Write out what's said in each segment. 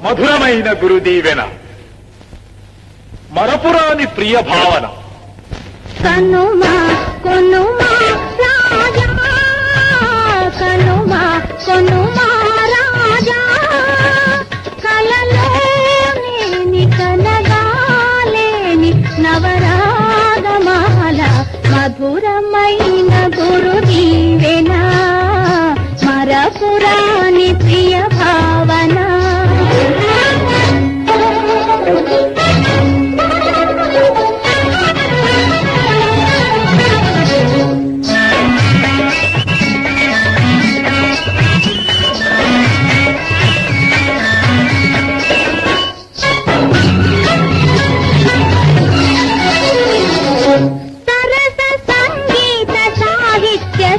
మధురమైన గురుదీవెన, మరపురాని ప్రియ భావన. కనుమా కొనుమా రాజా, కనుమా కొనుమా రాజా, కలలోని కనగాలేని నవరాగమాల, మధురమైన గురుదీవెన, మరపురాని ప్రియ భావన.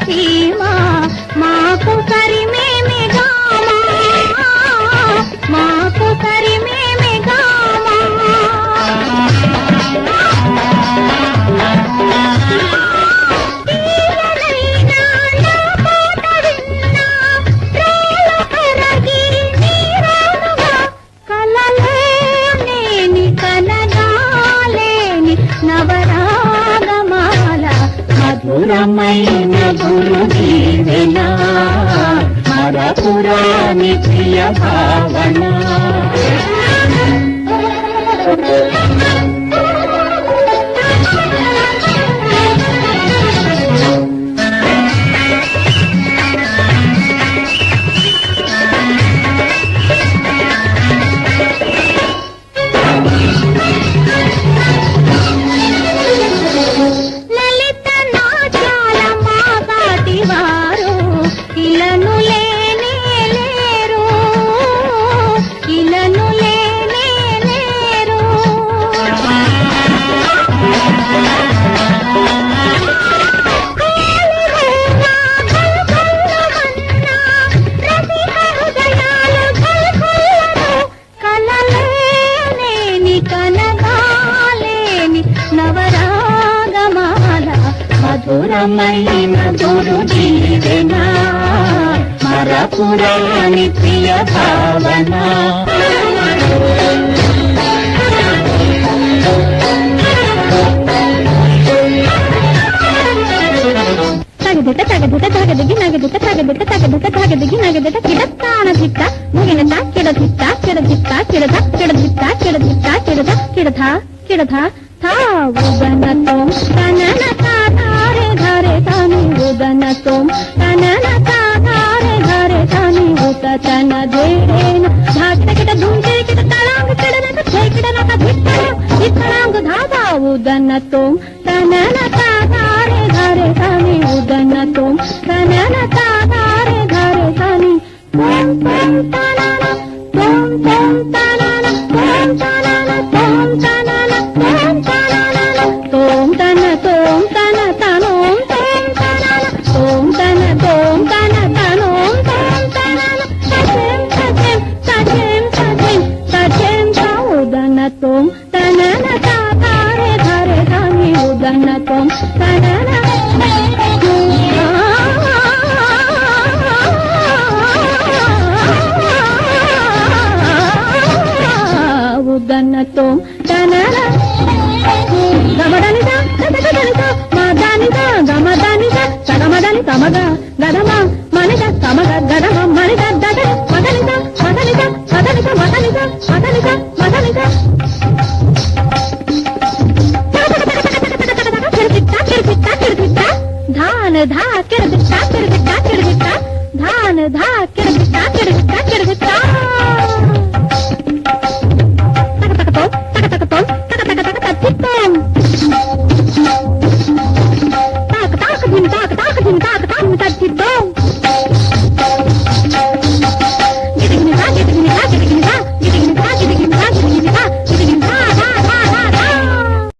సీమా మాకు కరిమేమి గామా, మాకు కరిమేమి గామా, తీయనైనా నా పాట విన్నా ప్రేమ కరగి నీరానుగా, కలలేని కనగాలేని నవరాగమాల, మధురమైన గురుదీవెన, మరపురాని ప్రియ భావన. ఇలను లేనే లేరు, ఇలను లేనే లేరు, కలలేని కనగాలేని నవరాగమాల, మధురమైన గురుదీవెన, మరపురాని ప్రియ భావన. తగదిట తగదిట తగదిగి నగదిట తగదిట తగదిట తగదిగి నగదిట కిడతాన చిట్ట ముగినట కిడచిట్ట కిడచిట్ట కిడత కిడచిట్ట కిడచిట్ట కిడత కిడథ కిడథ ఉదనతో తనన తారే ధరే తాను, ఉదనతో తనన తారే ధరే తాను, ఉతన ధేరేన ధాకిట ధూంకే కిట తలాంగ కిడనక ఛేకిడనక ధిట్టన ధిట్టనాంగ ధాదా, ఉదనతో తనన తారే ధరే తాను, ఉదనతో తనన తారే ధరే తాను, తం తం తనన తం తం తనన తం తనన తం తనన తం తనన తోం తన తోం తన తనోం తం తనన తోం తన తోం తన తనోం తం తనన సచెం సచెం సచెం సచెం సచెం ఉదన తోం తనన తారే ధరే తాని, ఉదన తోం తనన ఉదనతో తనన గమదనిత గదగదనిత మాదానిత గమదానిత సగమదని తమగ గదమ మనిత తమగ గదమ మనిత దగ మదనిత మదనిత మదనిత మదనిత మదనిత మదనిత కిరచిట్ట కిరచిట్ట కిరచిట్ట ధాన ధా కిరచిట్ట కిరచిట్ట కిరచిట్ట ధాన ధా కిరచిట్ట కిరచిట్ట కిరచిట్ట